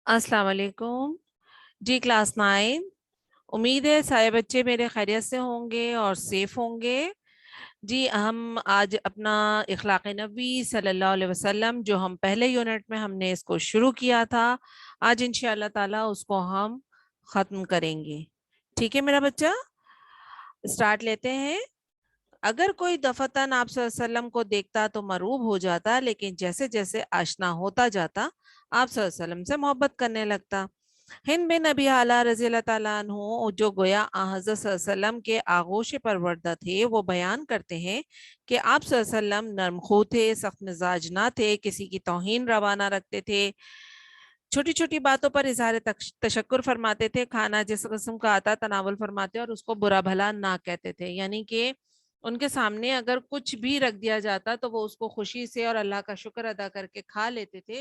अस्सलाम वालेकुम जी। क्लास 9। उम्मीद है सारे बच्चे मेरे खैरियत से होंगे और सेफ होंगे। जी हम आज अपना इखलाक नबी सल्लल्लाहु अलैहि वसल्लम जो हम पहले यूनिट में हमने इसको शुरू किया था, आज इंशाअल्लाह ताला उसको हम ख़त्म करेंगे। ठीक है मेरा बच्चा, स्टार्ट लेते हैं। अगर कोई दफतन आप सल्लल्लाहु अलैहि वसल्लम को देखता तो मरूब हो जाता, लेकिन जैसे जैसे आशना होता जाता आप सल्लल्लाहु अलैहि वसल्लम से मोहब्बत करने लगता। हिंद बिन अबी हाला रज़ी अल्लाह ताला अन्हु, जो गोया हज़रत सल्लल्लाहु अलैहि वसल्लम के आगोश परवरदा थे, वो बयान करते हैं कि आप सल्लल्लाहु अलैहि वसल्लम नरमखू थे, सख्त मिजाज ना थे, किसी की तौहीन रवा ना रखते थे, छोटी छोटी बातों पर इजहार तशक्कुर फरमाते थे, खाना जिस किस्म का आता तनावुल फरमाते और उसको बुरा भला ना कहते थे। यानी कि उनके सामने अगर कुछ भी रख दिया जाता तो वो उसको खुशी से और अल्लाह का शुक्र अदा करके खा लेते थे।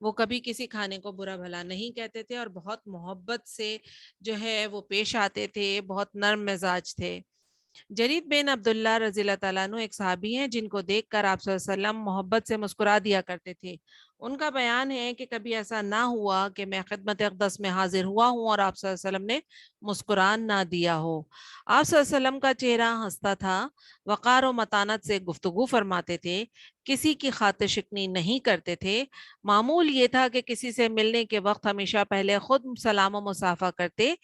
वो कभी किसी खाने को बुरा भला नहीं कहते थे और बहुत मोहब्बत से जो है वो पेश आते थे, बहुत नर्म मिजाज थे। जरीद बिन अब्दुल्ला रज़ी अल्लाह ताला अन्हु एक सहाबी हैं जिनको देखकर आप सल्लल्लाहु अलैहि वसल्लम मोहब्बत से मुस्कुरा दिया करते थे। उनका बयान है कि कभी ऐसा ना हुआ कि मैं खिदमत अक़दस में हाजिर हुआ हूँ और आप सल्लल्लाहु अलैहि वसल्लम ने मुस्कुरान ना दिया हो। आप सल्लल्लाहु अलैहि वसल्लम का चेहरा हंसता था, वक़ार और मतानत से गुफ्तगू फरमाते थे, किसी की खातिर शिकनी नहीं करते थे। मामूल ये था कि किसी से मिलने के वक्त हमेशा पहले खुद सलाम और मुसाफा करते।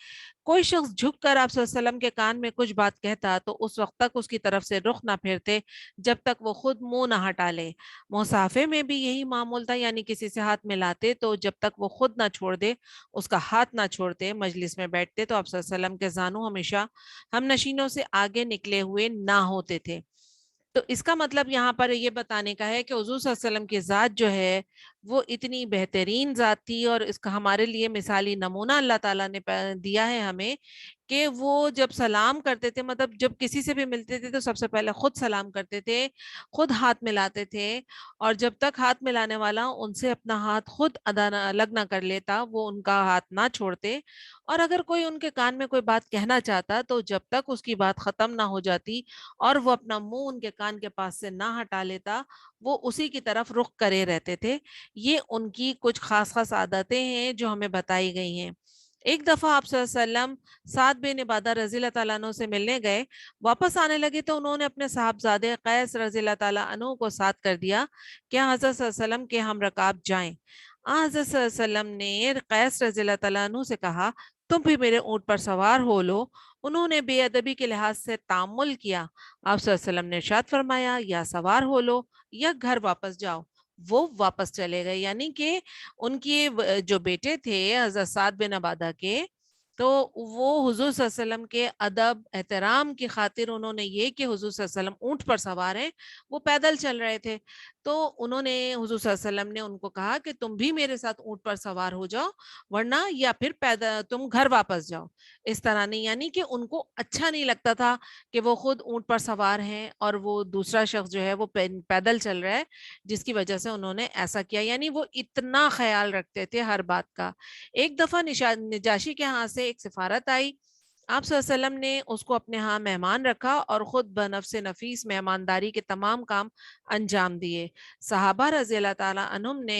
कोई शख्स झुककर आप सल्लल्लाहु अलैहि वसल्लम के कान में कुछ बात कहता तो उस वक्त तक उसकी तरफ से रुख ना फेरते जब तक वो खुद मुंह ना हटा ले। मुसाफे में भी यही मामूल था, यानी किसी से हाथ मिलाते तो जब तक वो खुद ना छोड़ दे, उसका हाथ ना छोड़ते। मजलिस में बैठते तो आप सल्लल्लाहु अलैहि वसल्लम के जानू हमेशा हम नशीनों से आगे निकले हुए ना होते थे। तो इसका मतलब यहाँ पर ये बताने का है कि हुजूर सल्लल्लाहु अलैहि वसल्लम की ज़ात जो है वो इतनी बेहतरीन ज़ात थी और इसका हमारे लिए मिसाली नमूना अल्लाह ताला ने दिया है हमें कि वो जब सलाम करते थे, मतलब जब किसी से भी मिलते थे तो सबसे पहले खुद सलाम करते थे, खुद हाथ मिलाते थे। और जब तक हाथ मिलाने वाला उनसे अपना हाथ खुद अलग ना कर लेता वो उनका हाथ ना छोड़ते। और अगर कोई उनके कान में कोई बात कहना चाहता तो जब तक उसकी बात खत्म ना हो जाती और वो अपना मुंह उनके कान के पास से ना हटा लेता, वो उसी की तरफ रुख करे रहते थे। ये उनकी कुछ खास खास आदतें हैं जो हमें बताई गई हैं। एक दफा आप सल्लल्लाहु अलैहि वसल्लम साद बिन इबादा रज़ी अल्लाह ताला अन्हु से मिलने गए। वापस आने लगे तो उन्होंने अपने साहबजादे कैस रज़ी अल्लाह ताला अन्हु को साथ कर दिया कि हज़रत सल्लल्लाहु अलैहि वसल्लम के हम रकाब जाएं। हज़रत सल्लल्लाहु अलैहि वसल्लम ने कैस रज़ी अल्लाह ताला अन्हु से कहा, तुम भी मेरे ऊंट पर सवार हो लो। उन्होंने बेअदबी के लिहाज से तामुल किया। आप सल्लल्लाहु अलैहि वसल्लम ने इरशाद फरमाया, या सवार हो लो या घर वापस जाओ। वो वापस चले गए, यानी कि उनके जो बेटे थे हजरत साद बिन अबादा के, तो वो हुजूर सल्लल्लाहु अलैहि वसल्लम के अदब एहतराम की खातिर उन्होंने ये कि हुजूर सल्लल्लाहु अलैहि वसल्लम ऊंट पर सवार हैं, वो पैदल चल रहे थे, तो उन्होंने हुजूर सल्लल्लाहु अलैहि वसल्लम ने उनको कहा कि तुम भी मेरे साथ ऊंट पर सवार हो जाओ, वरना या फिर पैदल तुम घर वापस जाओ। इस तरह नहीं, यानी कि उनको अच्छा नहीं लगता था कि वो खुद ऊंट पर सवार हैं और वो दूसरा शख्स जो है वो पैदल चल रहा है, जिसकी वजह से उन्होंने ऐसा किया। यानी वो इतना ख्याल रखते थे हर बात का। एक दफा निजाशी के यहाँ से एक सिफारत आई। आप सल्लल्लाहु अलैहि वसल्लम ने उसको अपने यहाँ मेहमान रखा और खुद बनफ्से नफीस मेहमानदारी के तमाम काम अंजाम दिए। सहाबा रज़ी अल्लाह ताला अन्हुम ने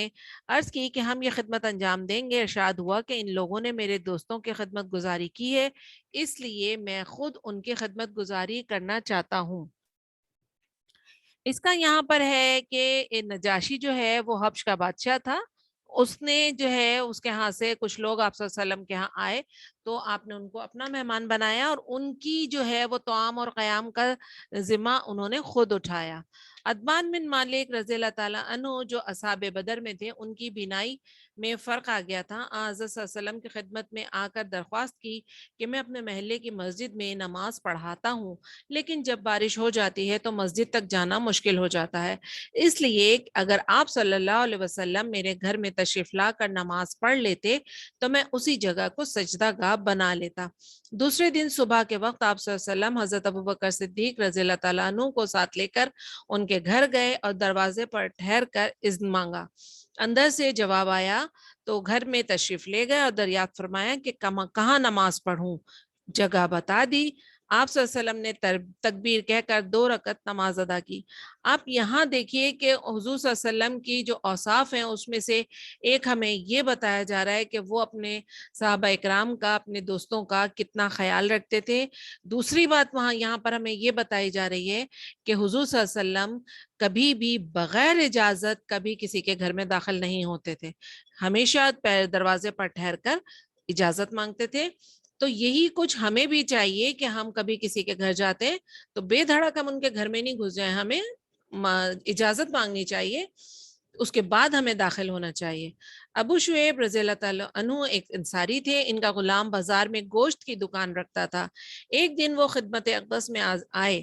अर्ज की कि हम ये खिदमत अंजाम देंगे। इरशाद हुआ कि इन लोगों ने मेरे दोस्तों की खिदमत गुजारी की है, इसलिए मैं खुद उनकी खिदमत गुजारी करना चाहता हूँ। इसका यहाँ पर है कि नजाशी जो है वो हब्श का बादशाह था। उसने जो है उसके यहाँ से कुछ लोग आप सल्लल्लाहु अलैहि वसल्लम के यहाँ आए, तो आपने उनको अपना मेहमान बनाया और उनकी जो है वो तौआम और क़याम का जिम्मा उन्होंने खुद उठाया। अदबान बिन मालिक रज़ी अल्लाह ताला अन्हु जो असहाबे बदर में थे, उनकी बीनाई में फ़र्क आ गया था। हज़रत सल्लल्लाहु अलैहि वसल्लम की खिदमत में आकर दरख्वास्त की कि मैं अपने महल्ले की मस्जिद में नमाज पढ़ाता हूँ, लेकिन जब बारिश हो जाती है तो मस्जिद तक जाना मुश्किल हो जाता है। इसलिए अगर आप सल्लल्लाहु अलैहि वसल्लम मेरे घर में तशरीफ ला कर नमाज पढ़ लेते तो मैं उसी जगह को सजदा गाह बना लेता। दूसरे दिन सुबह के वक्त आप सल्लल्लाहु अलैहि वसल्लम हजरत अबू बकर सिद्दीक रज़ी अल्लाह ताला अन्हु को साथ लेकर उनके घर गए और दरवाजे पर ठहर कर इज़्न मांगा। अंदर से जवाब आया तो घर में तशरीफ ले गए और दरियाफ्त फरमाया कि कहाँ नमाज पढ़ूं। जगह बता दी। آپ صلی اللہ علیہ وسلم نے تکبیر کہہ کر 2 رکعت نماز ادا کی۔ آپ یہاں دیکھیے کہ حضور صلی اللہ علیہ وسلم کی جو اوصاف ہیں اس میں سے ایک ہمیں یہ بتایا جا رہا ہے کہ وہ اپنے صحابہ اکرام کا، اپنے دوستوں کا کتنا خیال رکھتے تھے۔ دوسری بات وہاں یہاں پر ہمیں یہ بتائی جا رہی ہے کہ حضور صلی اللہ علیہ وسلم کبھی بھی بغیر اجازت کبھی کسی کے گھر میں داخل نہیں ہوتے تھے، ہمیشہ دروازے پر ٹھہر کر اجازت مانگتے تھے۔ تو یہی کچھ ہمیں بھی چاہیے کہ ہم کبھی کسی کے گھر جاتے ہیں تو بے دھڑک ہم ان کے گھر میں نہیں گھس جائیں، ہمیں اجازت مانگنی چاہیے، اس کے بعد ہمیں داخل ہونا چاہیے۔ ابو شعیب رضی اللہ تعالیٰ عنہ ایک انصاری تھے، ان کا غلام بازار میں گوشت کی دکان رکھتا تھا۔ ایک دن وہ خدمت اقدس میں آئے،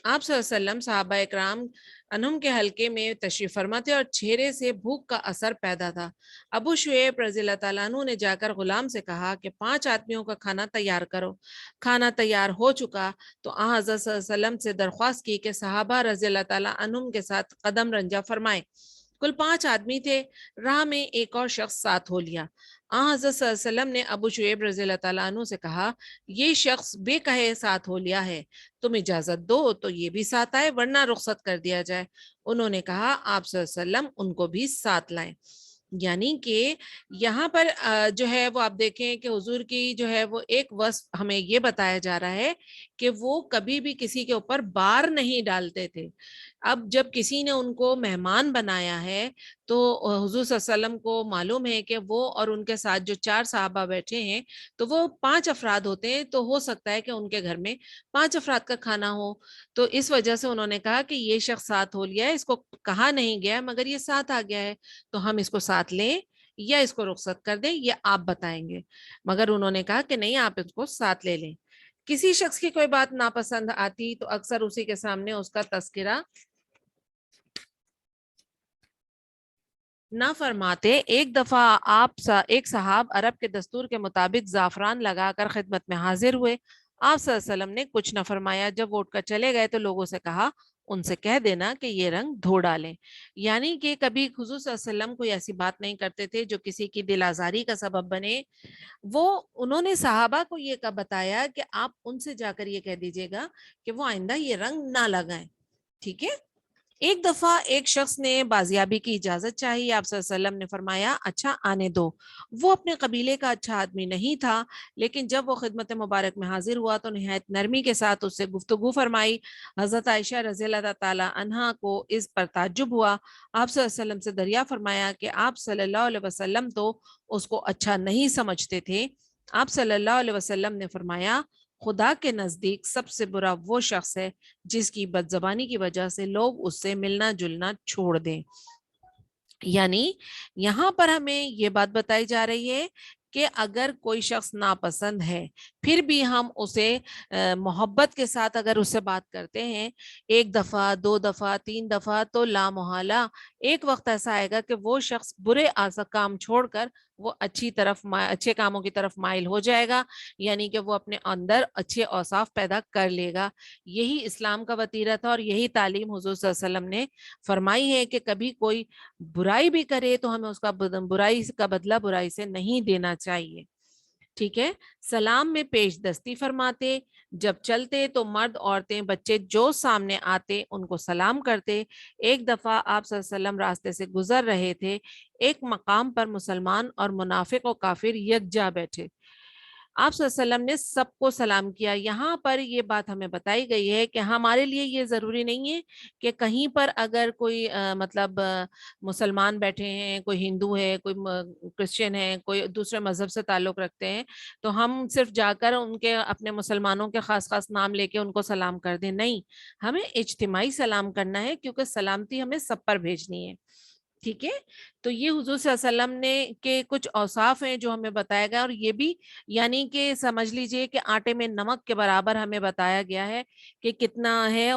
آپ صلی اللہ علیہ وسلم صحابہ اکرام انہم کے حلقے میں تشریف فرما تھے اور چہرے سے بھوک کا اثر پیدا تھا۔ ابو شعیب رضی اللہ تعالیٰ عنہ نے جا کر غلام سے کہا کہ 5 آدمیوں کا کھانا تیار کرو۔ کھانا تیار ہو چکا تو حضرت صلی اللہ علیہ وسلم سے درخواست کی کہ صحابہ رضی اللہ تعالیٰ عنہم کے ساتھ قدم رنجہ فرمائے۔ کل 5 آدمی تھے، راہ میں ایک اور شخص ساتھ ہو لیا۔ حضرت صلی اللہ علیہ وسلم نے ابو شعیب رضی اللہ تعالیٰ عنہ سے کہا، یہ شخص بے کہے ساتھ ہو لیا ہے، تم اجازت دو تو یہ بھی ساتھ آئے ورنہ رخصت کر دیا جائے۔ انہوں نے کہا آپ صلی اللہ علیہ وسلم ان کو بھی ساتھ لائیں۔ یعنی کہ یہاں پر جو ہے وہ آپ دیکھیں کہ حضور کی جو ہے وہ ایک وصف ہمیں یہ بتایا جا رہا ہے کہ وہ کبھی بھی کسی کے اوپر بار نہیں ڈالتے تھے۔ اب جب کسی نے ان کو مہمان بنایا ہے تو حضور صلی اللہ علیہ وسلم کو معلوم ہے کہ وہ اور ان کے ساتھ جو 4 صحابہ بیٹھے ہیں تو وہ 5 افراد ہوتے ہیں، تو ہو سکتا ہے کہ ان کے گھر میں 5 افراد کا کھانا ہو، تو اس وجہ سے انہوں نے کہا کہ یہ شخص ساتھ ہو لیا ہے، اس کو کہا نہیں گیا مگر یہ ساتھ آ گیا ہے، تو ہم اس کو ساتھ لیں یا اس کو رخصت کر دیں، یہ آپ بتائیں گے۔ مگر انہوں نے کہا کہ نہیں، آپ اس کو ساتھ لے لیں۔ کسی شخص کی کوئی بات ناپسند آتی تو اکثر اسی کے سامنے اس کا تذکرہ نہ فرماتے۔ ایک دفعہ ایک صاحب عرب کے دستور کے مطابق زعفران لگا کر خدمت میں حاضر ہوئے۔ آپ صلی اللہ علیہ وسلم نے کچھ نہ فرمایا۔ جب وہ اٹھ کر چلے گئے تو لوگوں سے کہا ان سے کہہ دینا کہ یہ رنگ دھو ڈالیں۔ یعنی کہ کبھی حضور صلی اللہ علیہ وسلم کوئی ایسی بات نہیں کرتے تھے جو کسی کی دل آزاری کا سبب بنے۔ انہوں نے صحابہ کو یہ بتایا کہ آپ ان سے جا کر یہ کہہ دیجئے گا کہ وہ آئندہ یہ رنگ نہ لگائیں، ٹھیک ہے۔ ایک دفعہ ایک شخص نے بازیابی کی اجازت چاہی، آپ صلی اللہ علیہ وسلم نے فرمایا اچھا آنے دو۔ وہ اپنے قبیلے کا اچھا آدمی نہیں تھا، لیکن جب وہ خدمت مبارک میں حاضر ہوا تو نہایت نرمی کے ساتھ اس سے گفتگو فرمائی۔ حضرت عائشہ رضی اللہ تعالی عنہا کو اس پر تعجب ہوا۔ آپ صلی اللہ علیہ وسلم سے دریا فرمایا کہ آپ صلی اللہ علیہ وسلم تو اس کو اچھا نہیں سمجھتے تھے۔ آپ صلی اللہ علیہ وسلم نے فرمایا خدا کے نزدیک سب سے برا وہ شخص ہے جس کی بد زبانی کی وجہ سے لوگ اس سے ملنا جلنا چھوڑ دیں۔ یعنی یہاں پر ہمیں یہ بات بتائی جا رہی ہے کہ اگر کوئی شخص ناپسند ہے پھر بھی ہم اسے محبت کے ساتھ اگر اس سے بات کرتے ہیں، 1 دفعہ 2 دفعہ 3 دفعہ، تو لا محالہ ایک وقت ایسا آئے گا کہ وہ شخص برے کام چھوڑ کر وہ اچھے کاموں کی طرف مائل ہو جائے گا، یعنی کہ وہ اپنے اندر اچھے اوصاف پیدا کر لے گا۔ یہی اسلام کا وتیرہ تھا اور یہی تعلیم حضور صلی اللہ علیہ وسلم نے فرمائی ہے کہ کبھی کوئی برائی بھی کرے تو ہمیں اس کا برائی کا بدلہ برائی سے نہیں دینا چاہیے، ٹھیک ہے۔ سلام میں پیش دستی فرماتے، جب چلتے تو مرد عورتیں بچے جو سامنے آتے ان کو سلام کرتے۔ ایک دفعہ آپ صلی اللہ علیہ وسلم راستے سے گزر رہے تھے، ایک مقام پر مسلمان اور منافق و کافر یکجا بیٹھے، آپ صلی اللہ علیہ وسلم نے سب کو سلام کیا۔ یہاں پر یہ بات ہمیں بتائی گئی ہے کہ ہمارے لیے یہ ضروری نہیں ہے کہ کہیں پر اگر کوئی مسلمان بیٹھے ہیں، کوئی ہندو ہے، کوئی کرسچن ہے، کوئی دوسرے مذہب سے تعلق رکھتے ہیں تو ہم صرف جا کر ان کے اپنے مسلمانوں کے خاص خاص نام لے کے ان کو سلام کر دیں، نہیں، ہمیں اجتماعی سلام کرنا ہے کیونکہ سلامتی ہمیں سب پر بھیجنی ہے، ٹھیک ہے۔ تو یہ حضور صلی اللہ علیہ وسلم نے کے کچھ اوصاف ہیں جو ہمیں بتایا گیا، اور یہ بھی یعنی کہ سمجھ لیجئے کہ آٹے میں نمک کے برابر ہمیں بتایا گیا ہے کہ کتنا ہے۔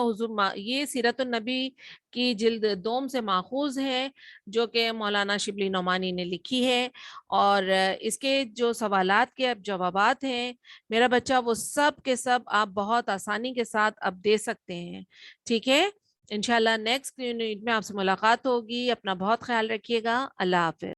یہ سیرت النبی کی جلد 2 سے ماخوذ ہے جو کہ مولانا شبلی نعمانی نے لکھی ہے، اور اس کے جو سوالات کے اب جوابات ہیں میرا بچہ، وہ سب کے سب آپ بہت آسانی کے ساتھ اب دے سکتے ہیں، ٹھیک ہے۔ انشاءاللہ نیکسٹ یونٹ میں آپ سے ملاقات ہوگی۔ اپنا بہت خیال رکھیے گا۔ اللہ حافظ۔